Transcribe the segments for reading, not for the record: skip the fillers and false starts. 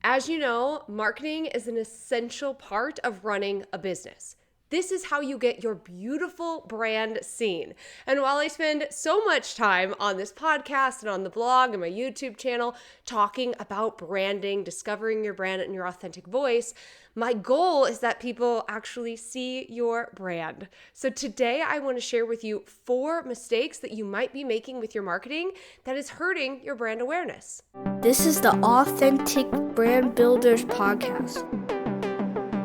As you know, marketing is an essential part of running a business. This is how you get your beautiful brand seen. And while I spend so much time on this podcast and on the blog and my YouTube channel talking about branding, discovering your brand and your authentic voice, my goal is that people actually see your brand. So today I want to share with you 4 mistakes that you might be making with your marketing that is hurting your brand awareness. This is the Authentic Brand Builders Podcast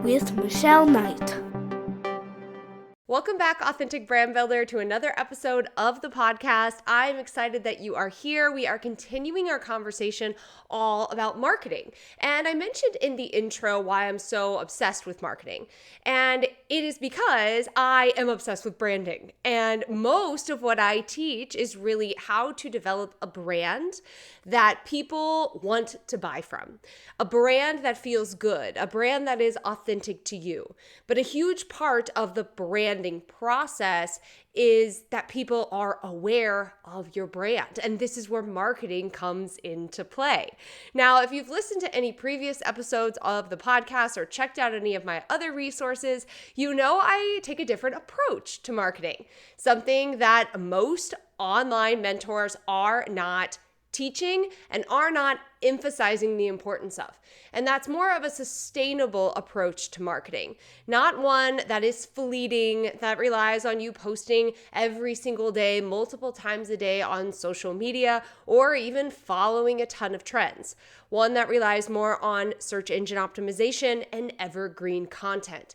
with Michelle Knight. Welcome back, Authentic Brand Builder, to another episode of the podcast. I'm excited that you are here. We are continuing our conversation all about marketing. And I mentioned in the intro why I'm so obsessed with marketing. And it is because I am obsessed with branding. And most of what I teach is really how to develop a brand that people want to buy from. A brand that feels good, a brand that is authentic to you. But a huge part of the branding process is that people are aware of your brand. And this is where marketing comes into play. Now, if you've listened to any previous episodes of the podcast or checked out any of my other resources, you know I take a different approach to marketing. Something that most online mentors are not teaching and are not emphasizing the importance of. And that's more of a sustainable approach to marketing, not one that is fleeting, that relies on you posting every single day, multiple times a day on social media, or even following a ton of trends. One that relies more on search engine optimization and evergreen content.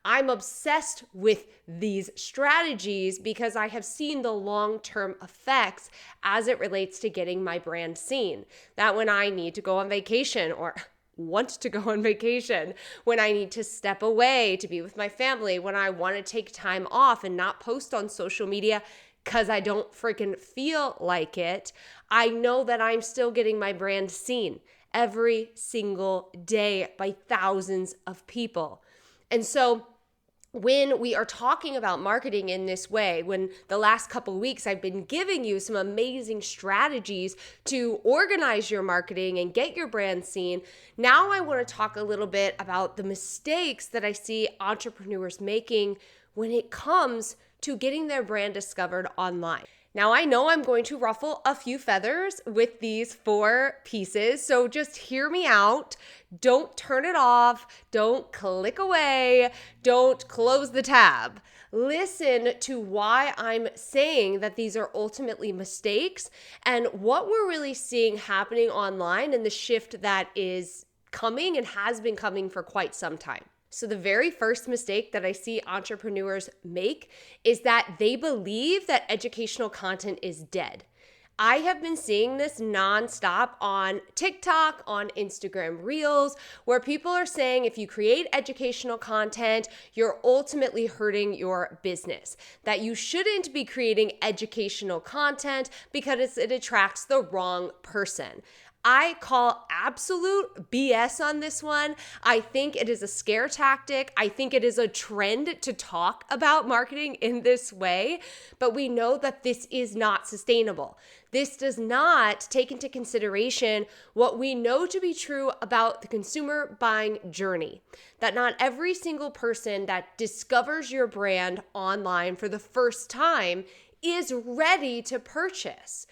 I'm obsessed with these strategies because I have seen the long-term effects as it relates to getting my brand seen. That when I need to go on vacation or want to go on vacation, when I need to step away to be with my family, when I want to take time off and not post on social media because I don't freaking feel like it, I know that I'm still getting my brand seen every single day by thousands of people. And so when we are talking about marketing in this way, when the last couple of weeks I've been giving you some amazing strategies to organize your marketing and get your brand seen, now I want to talk a little bit about the mistakes that I see entrepreneurs making when it comes to getting their brand discovered online. Now, I know I'm going to ruffle a few feathers with these 4 pieces, so just hear me out. Don't turn it off. Don't click away. Don't close the tab. Listen to why I'm saying that these are ultimately mistakes and what we're really seeing happening online and the shift that is coming and has been coming for quite some time. So the very first mistake that I see entrepreneurs make is that they believe that educational content is dead. I have been seeing this nonstop on TikTok, on Instagram Reels, where people are saying if you create educational content, you're ultimately hurting your business. That you shouldn't be creating educational content because it attracts the wrong person. I call absolute BS on this one. I think it is a scare tactic. I think it is a trend to talk about marketing in this way, but we know that this is not sustainable. This does not take into consideration what we know to be true about the consumer buying journey. That not every single person that discovers your brand online for the first time is ready to purchase.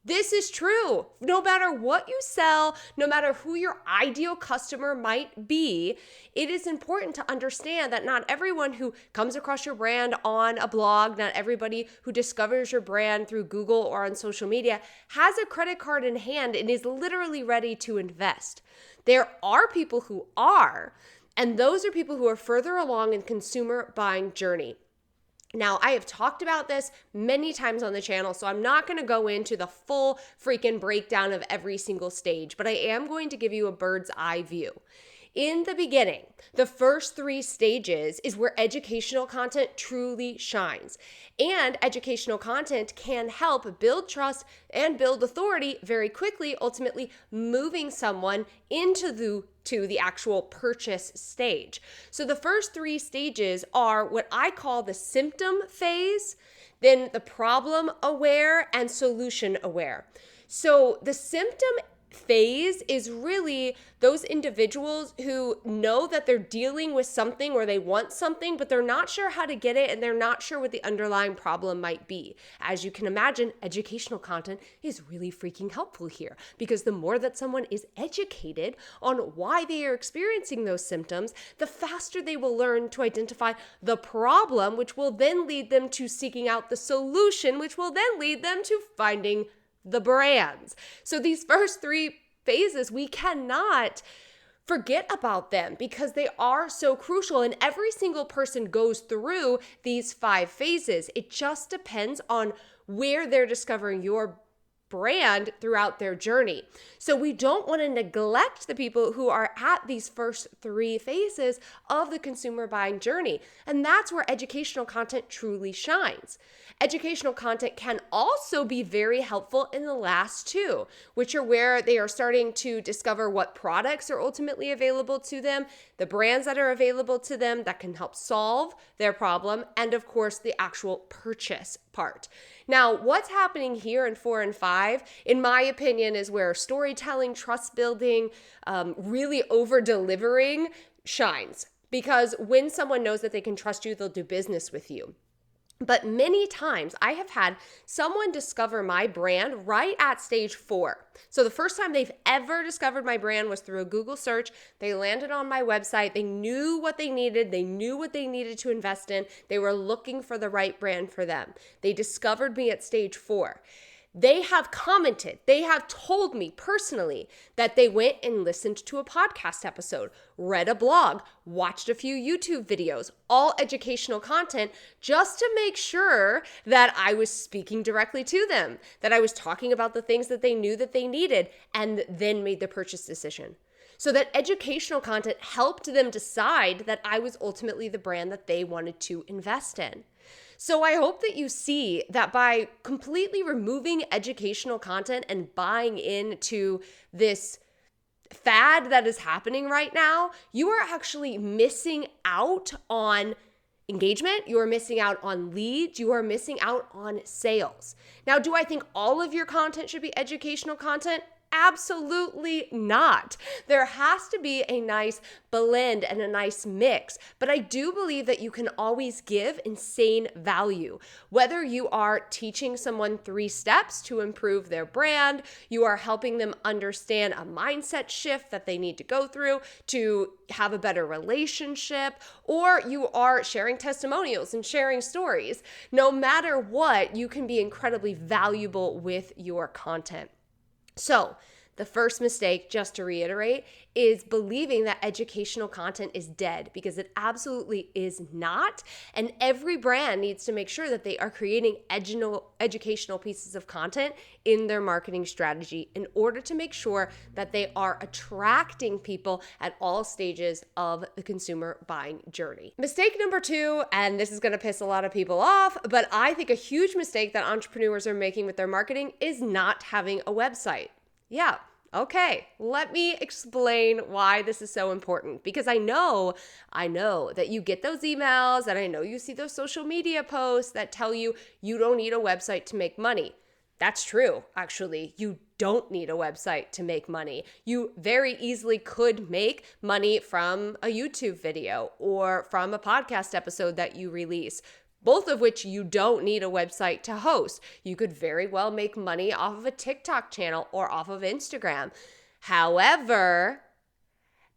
This is true. No matter what you sell, no matter who your ideal customer might be, it is important to understand that not everyone who comes across your brand on a blog, not everybody who discovers your brand through Google or on social media has a credit card in hand and is literally ready to invest. There are people who are, and those are people who are further along in consumer buying journey. Now, I have talked about this many times on the channel, so I'm not going to go into the full freaking breakdown of every single stage, but I am going to give you a bird's eye view. In the beginning, the first 3 stages is where educational content truly shines. And educational content can help build trust and build authority very quickly, ultimately moving someone into the actual purchase stage. So the first 3 stages are what I call the symptom phase, then the problem aware, and solution aware. So the symptom phase is really those individuals who know that they're dealing with something or they want something, but they're not sure how to get it and they're not sure what the underlying problem might be. As you can imagine, educational content is really freaking helpful here because the more that someone is educated on why they are experiencing those symptoms, the faster they will learn to identify the problem, which will then lead them to seeking out the solution, which will then lead them to finding the brands. So these first 3 phases, we cannot forget about them because they are so crucial, and every single person goes through these 5 phases. It just depends on where they're discovering your brand throughout their journey. So we don't want to neglect the people who are at these first 3 phases of the consumer buying journey. And that's where educational content truly shines. Educational content can also be very helpful in the last 2, which are where they are starting to discover what products are ultimately available to them, the brands that are available to them that can help solve their problem, and of course, the actual purchase part. Now, what's happening here in 4 and 5, in my opinion, is where storytelling, trust building, really over-delivering shines. Because when someone knows that they can trust you, they'll do business with you. But many times I have had someone discover my brand right at stage 4. So the first time they've ever discovered my brand was through a Google search. They landed on my website. They knew what they needed. They knew what they needed to invest in. They were looking for the right brand for them. They discovered me at stage 4. They have commented, they have told me personally that they went and listened to a podcast episode, read a blog, watched a few YouTube videos, all educational content, just to make sure that I was speaking directly to them, that I was talking about the things that they knew that they needed, and then made the purchase decision. So that educational content helped them decide that I was ultimately the brand that they wanted to invest in. So I hope that you see that by completely removing educational content and buying into this fad that is happening right now, you are actually missing out on engagement. You are missing out on leads. You are missing out on sales. Now, do I think all of your content should be educational content? Absolutely not. There has to be a nice blend and a nice mix, but I do believe that you can always give insane value. Whether you are teaching someone 3 steps to improve their brand, you are helping them understand a mindset shift that they need to go through to have a better relationship, or you are sharing testimonials and sharing stories. No matter what, you can be incredibly valuable with your content. So the first mistake, just to reiterate, is believing that educational content is dead, because it absolutely is not. And every brand needs to make sure that they are creating educational pieces of content in their marketing strategy in order to make sure that they are attracting people at all stages of the consumer buying journey. Mistake number 2, and this is going to piss a lot of people off, but I think a huge mistake that entrepreneurs are making with their marketing is not having a website. Yeah, okay. Let me explain why this is so important, because I know that you get those emails and I know you see those social media posts that tell you you don't need a website to make money. That's true, actually. You don't need a website to make money. You very easily could make money from a YouTube video or from a podcast episode that you release, both of which you don't need a website to host. You could very well make money off of a TikTok channel or off of Instagram. However,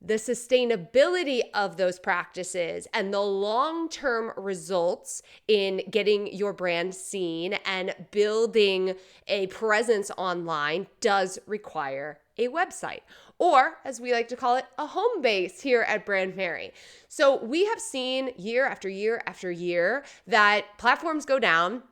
the sustainability of those practices and the long-term results in getting your brand seen and building a presence online does require a website, or as we like to call it, a home base here at Brandmerry. So we have seen year after year after year that platforms go down,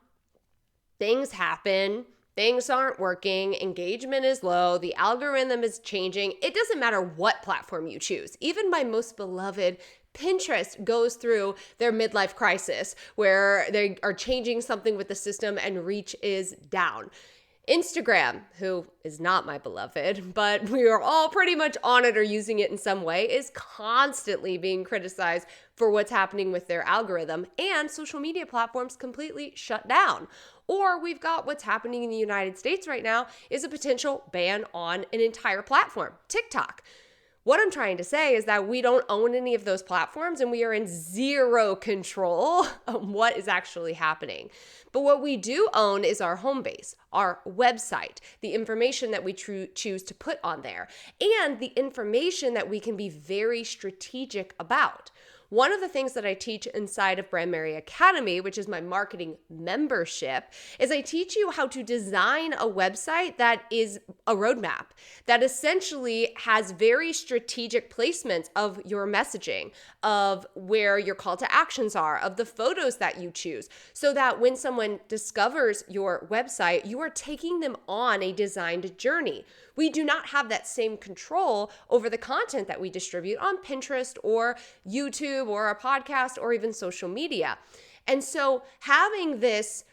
things happen, things aren't working, engagement is low, the algorithm is changing. It doesn't matter what platform you choose. Even my most beloved Pinterest goes through their midlife crisis where they are changing something with the system and reach is down. Instagram, who is not my beloved, but we are all pretty much on it or using it in some way, is constantly being criticized for what's happening with their algorithm, and social media platforms completely shut down. Or we've got what's happening in the United States right now is a potential ban on an entire platform, TikTok. What I'm trying to say is that we don't own any of those platforms and we are in zero control of what is actually happening. But what we do own is our home base, our website, the information that we choose to put on there, and the information that we can be very strategic about. One of the things that I teach inside of Brandmerry Academy, which is my marketing membership, is I teach you how to design a website that is a roadmap, that essentially has very strategic placements of your messaging, of where your call to actions are, of the photos that you choose, so that when someone discovers your website, you are taking them on a designed journey. We do not have that same control over the content that we distribute on Pinterest or YouTube or a podcast or even social media. And so having this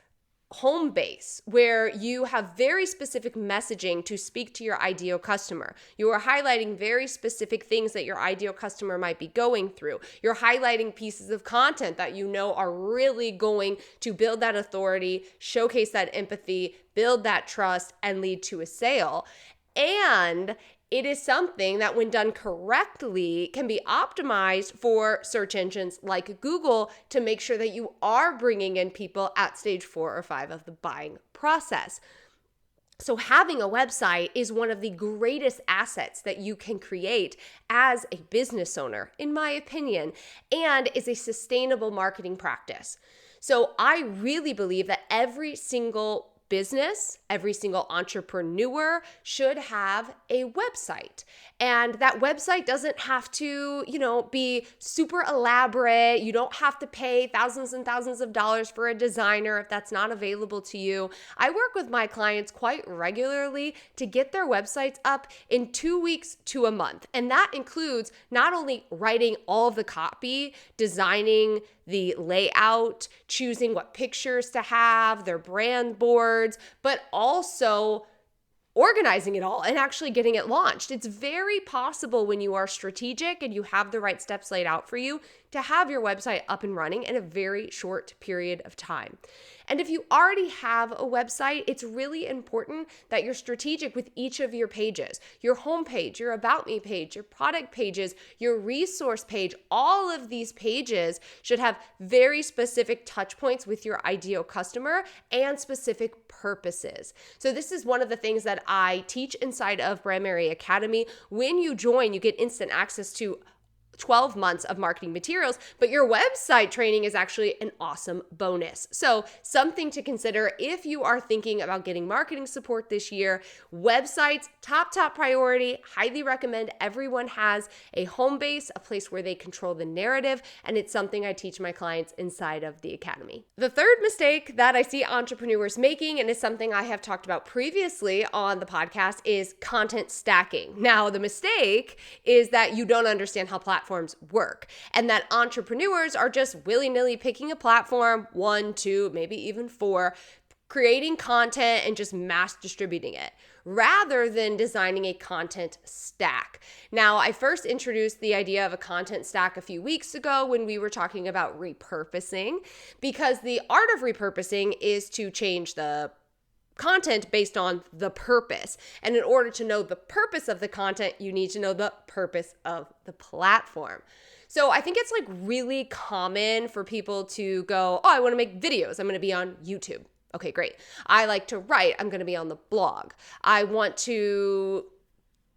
home base where you have very specific messaging to speak to your ideal customer. You are highlighting very specific things that your ideal customer might be going through. You're highlighting pieces of content that you know are really going to build that authority, showcase that empathy, build that trust, and lead to a sale. And it is something that when done correctly can be optimized for search engines like Google to make sure that you are bringing in people at stage 4 or 5 of the buying process. So having a website is one of the greatest assets that you can create as a business owner, in my opinion, and is a sustainable marketing practice. So I really believe that every single business, every single entrepreneur should have a website. And that website doesn't have to, be super elaborate. You don't have to pay thousands and thousands of dollars for a designer if that's not available to you. I work with my clients quite regularly to get their websites up in 2 weeks to a month. And that includes not only writing all of the copy, designing the layout, choosing what pictures to have, their brand boards, but also organizing it all and actually getting it launched. It's very possible when you are strategic and you have the right steps laid out for you to have your website up and running in a very short period of time. And if you already have a website, it's really important that you're strategic with each of your pages. Your homepage, your About Me page, your product pages, your resource page, all of these pages should have very specific touch points with your ideal customer and specific purposes. So this is one of the things that I teach inside of Brandmerry Academy. When you join, you get instant access to 12 months of marketing materials, but your website training is actually an awesome bonus. So something to consider if you are thinking about getting marketing support this year. Websites, top priority. Highly recommend everyone has a home base, a place where they control the narrative, and it's something I teach my clients inside of the academy. The third mistake that I see entrepreneurs making, and is something I have talked about previously on the podcast, is content stacking. Now, the mistake is that you don't understand how platforms work, and that entrepreneurs are just willy-nilly picking a platform, 1, 2, maybe even 4, creating content and just mass distributing it, rather than designing a content stack. Now, I first introduced the idea of a content stack a few weeks ago when we were talking about repurposing, because the art of repurposing is to change the content based on the purpose. And in order to know the purpose of the content, you need to know the purpose of the platform. So I think it's really common for people to go, I want to make videos. I'm going to be on YouTube. Okay, great. I like to write. I'm going to be on the blog. I want to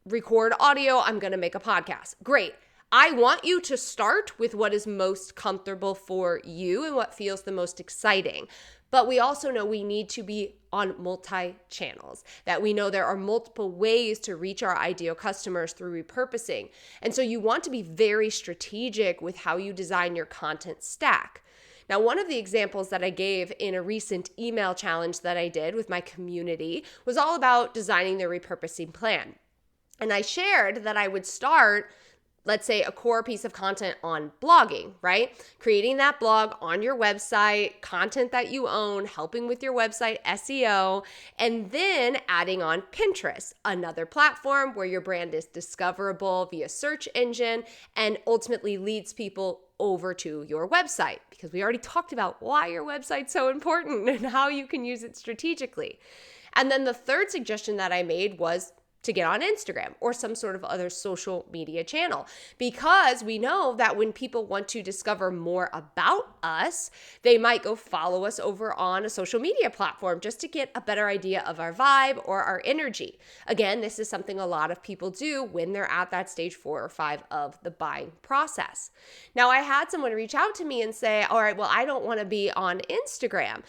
record audio. I'm going to make a podcast. Great. I want you to start with what is most comfortable for you and what feels the most exciting. But we also know we need to be on multi-channels, that we know there are multiple ways to reach our ideal customers through repurposing. And so you want to be very strategic with how you design your content stack. Now, one of the examples that I gave in a recent email challenge that I did with my community was all about designing their repurposing plan. And I shared that I would start let's say a core piece of content on blogging, right? Creating that blog on your website, content that you own, helping with your website SEO, and then adding on Pinterest, another platform where your brand is discoverable via search engine and ultimately leads people over to your website, because we already talked about why your website's so important and how you can use it strategically. And then the third suggestion that I made was to get on Instagram or some sort of other social media channel, because we know that when people want to discover more about us, they might go follow us over on a social media platform just to get a better idea of our vibe or our energy. Again, this is something a lot of people do when they're at that stage 4 or 5 of the buying process. Now, I had someone reach out to me and say, all right, well, I don't want to be on Instagram.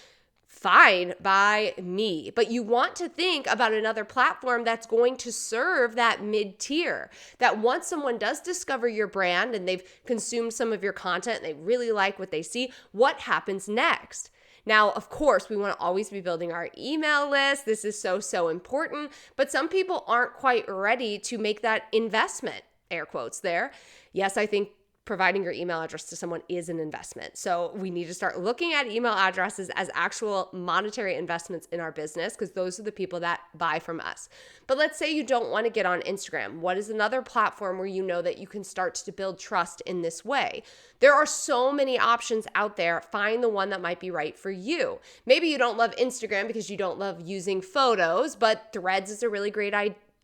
Fine by me, but you want to think about another platform that's going to serve that mid-tier, that once someone does discover your brand and they've consumed some of your content and they really like what they see, what happens next? Now, of course, we want to always be building our email list. This is so important, but some people aren't quite ready to make that investment, air quotes there. Yes, I think providing your email address to someone is an investment. So we need to start looking at email addresses as actual monetary investments in our business, because those are the people that buy from us. But let's say you don't want to get on Instagram. What is another platform where you know that you can start to build trust in this way? There are so many options out there. Find the one that might be right for you. Maybe you don't love Instagram because you don't love using photos, but Threads is a really great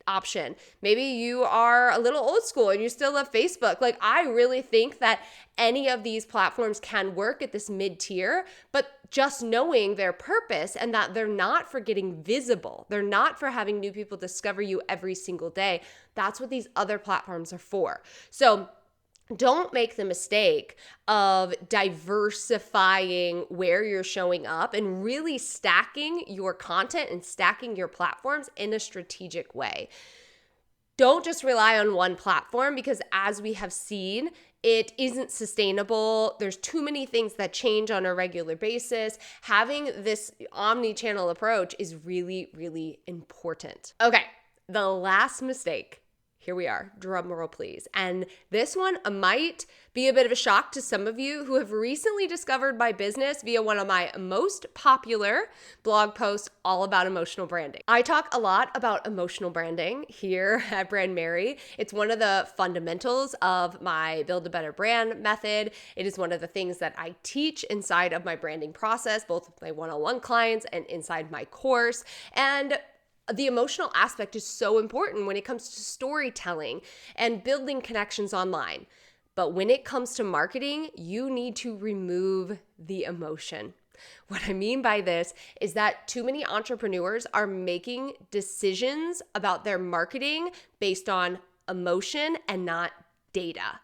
option. Maybe you are a little old school and you still love Facebook. Like, I really think that any of these platforms can work at this mid-tier, but just knowing their purpose and that they're not for getting visible, they're not for having new people discover you every single day. That's what these other platforms are for. So don't make the mistake of diversifying where you're showing up and really stacking your content and stacking your platforms in a strategic way. Don't just rely on one platform, because as we have seen, it isn't sustainable. There's too many things that change on a regular basis. Having this omni-channel approach is really, really important. Okay, the last mistake. Here we are, drum roll please. And this one might be a bit of a shock to some of you who have recently discovered my business via one of my most popular blog posts all about emotional branding. I talk a lot about emotional branding here at Brandmerry. It's one of the fundamentals of my Build a Better Brand method. It is one of the things that I teach inside of my branding process, both with my one-on-one clients and inside my course. And the emotional aspect is so important when it comes to storytelling and building connections online. But when it comes to marketing, you need to remove the emotion. What I mean by this is that too many entrepreneurs are making decisions about their marketing based on emotion and not data.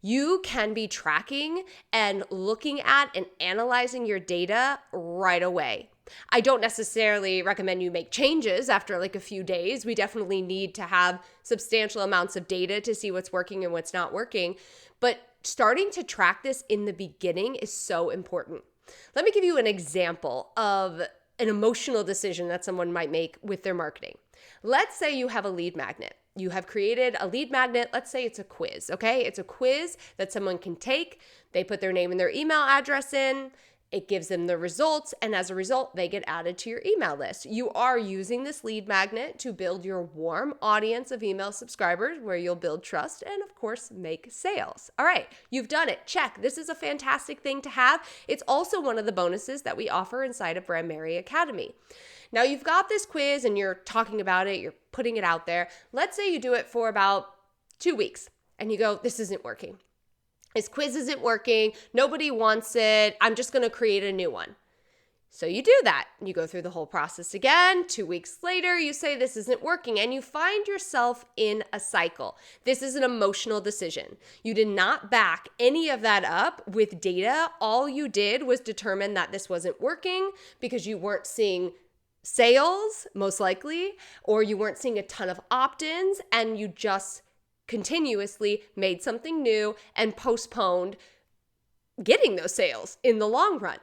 You can be tracking and looking at and analyzing your data right away. I don't necessarily recommend you make changes after like a few days. We definitely need to have substantial amounts of data to see what's working and what's not working. But starting to track this in the beginning is so important. Let me give you an example of an emotional decision that someone might make with their marketing. Let's say you have a lead magnet. You have created a lead magnet. Let's say it's a quiz, okay? It's a quiz that someone can take. They put their name and their email address in. It gives them the results, and as a result, they get added to your email list. You are using this lead magnet to build your warm audience of email subscribers where you'll build trust and, of course, make sales. All right, you've done it. Check. This is a fantastic thing to have. It's also one of the bonuses that we offer inside of Brandmerry Academy. Now, you've got this quiz and you're talking about it, you're putting it out there. Let's say you do it for about 2 weeks and you go, this isn't working. This quiz isn't working. Nobody wants it. I'm just going to create a new one. So you do that. You go through the whole process again. 2 weeks later, you say this isn't working, and you find yourself in a cycle. This is an emotional decision. You did not back any of that up with data. All you did was determine that this wasn't working because you weren't seeing sales, most likely, or you weren't seeing a ton of opt-ins, and you just continuously made something new and postponed getting those sales in the long run.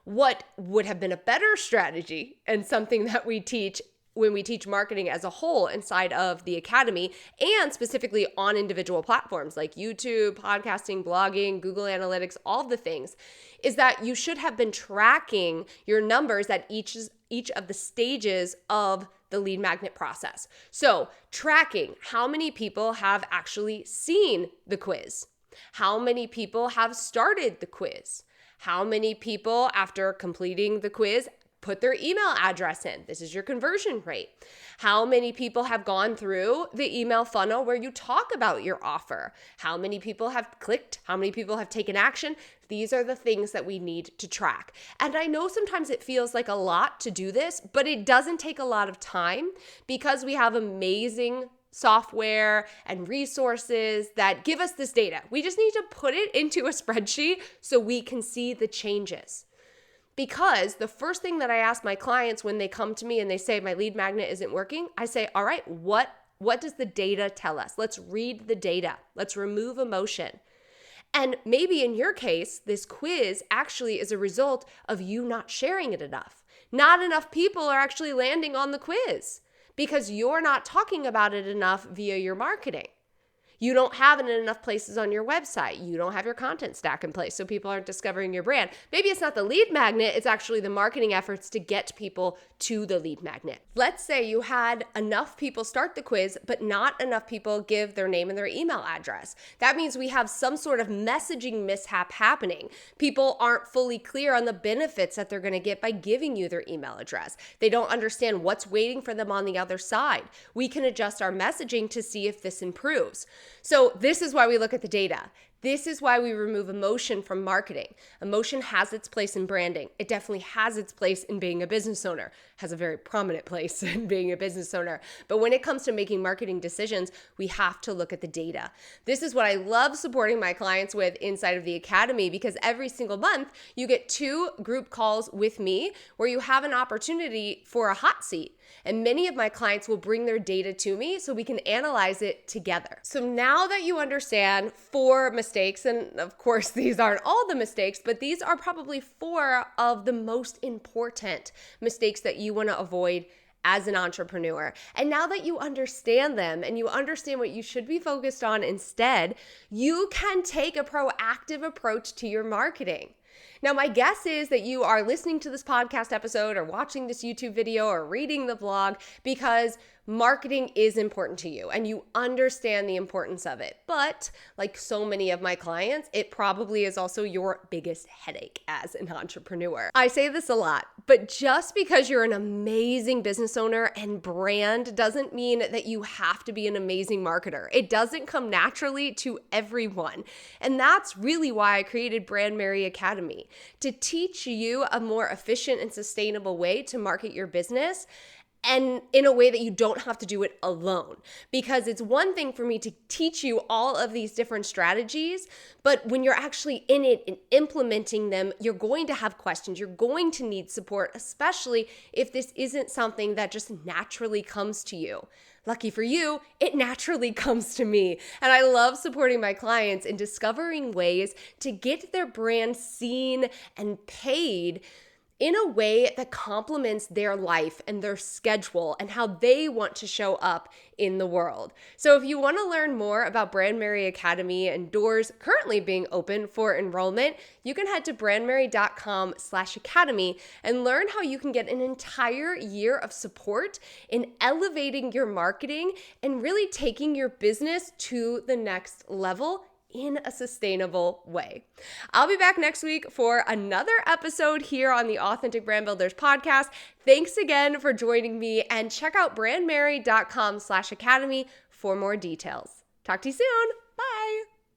What would have been a better strategy, and something that we teach when we teach marketing as a whole inside of the academy and specifically on individual platforms like YouTube, podcasting, blogging, Google Analytics, all of the things, is that you should have been tracking your numbers at each of the stages of the lead magnet process. So tracking how many people have actually seen the quiz, how many people have started the quiz, how many people after completing the quiz put their email address in. This is your conversion rate. How many people have gone through the email funnel where you talk about your offer? How many people have clicked? How many people have taken action? These are the things that we need to track. And I know sometimes it feels like a lot to do this, but it doesn't take a lot of time because we have amazing software and resources that give us this data. We just need to put it into a spreadsheet so we can see the changes. Because the first thing that I ask my clients when they come to me and they say my lead magnet isn't working, I say, all right, what does the data tell us? Let's read the data. Let's remove emotion. And maybe in your case, this quiz actually is a result of you not sharing it enough. Not enough people are actually landing on the quiz because you're not talking about it enough via your marketing. You don't have it in enough places on your website. You don't have your content stack in place, so people aren't discovering your brand. Maybe it's not the lead magnet, it's actually the marketing efforts to get people to the lead magnet. Let's say you had enough people start the quiz, but not enough people give their name and their email address. That means we have some sort of messaging mishap happening. People aren't fully clear on the benefits that they're gonna get by giving you their email address. They don't understand what's waiting for them on the other side. We can adjust our messaging to see if this improves. So this is why we look at the data. This is why we remove emotion from marketing. Emotion has its place in branding. It definitely has its place in being a business owner, has a very prominent place in being a business owner. But when it comes to making marketing decisions, we have to look at the data. This is what I love supporting my clients with inside of the academy, because every single month you get 2 group calls with me where you have an opportunity for a hot seat. And many of my clients will bring their data to me so we can analyze it together. So now that you understand 4 mistakes, and of course these aren't all the mistakes, but these are probably 4 of the most important mistakes that you want to avoid as an entrepreneur. And now that you understand them and you understand what you should be focused on instead, you can take a proactive approach to your marketing. Now, my guess is that you are listening to this podcast episode or watching this YouTube video or reading the blog because marketing is important to you and you understand the importance of it. But like so many of my clients, it probably is also your biggest headache as an entrepreneur. I say this a lot, but just because you're an amazing business owner and brand doesn't mean that you have to be an amazing marketer. It doesn't come naturally to everyone. And that's really why I created Brandmerry Academy, to teach you a more efficient and sustainable way to market your business, and in a way that you don't have to do it alone. Because it's one thing for me to teach you all of these different strategies, but when you're actually in it and implementing them, you're going to have questions. You're going to need support, especially if this isn't something that just naturally comes to you. Lucky for you, it naturally comes to me. And I love supporting my clients in discovering ways to get their brand seen and paid in a way that complements their life and their schedule and how they want to show up in the world. So if you want to learn more about Brandmerry Academy and doors currently being open for enrollment, you can head to brandmerry.com/academy and learn how you can get an entire year of support in elevating your marketing and really taking your business to the next level in a sustainable way. I'll be back next week for another episode here on the Authentic Brand Builders podcast. Thanks again for joining me, and check out brandmerry.com/academy for more details. Talk to you soon.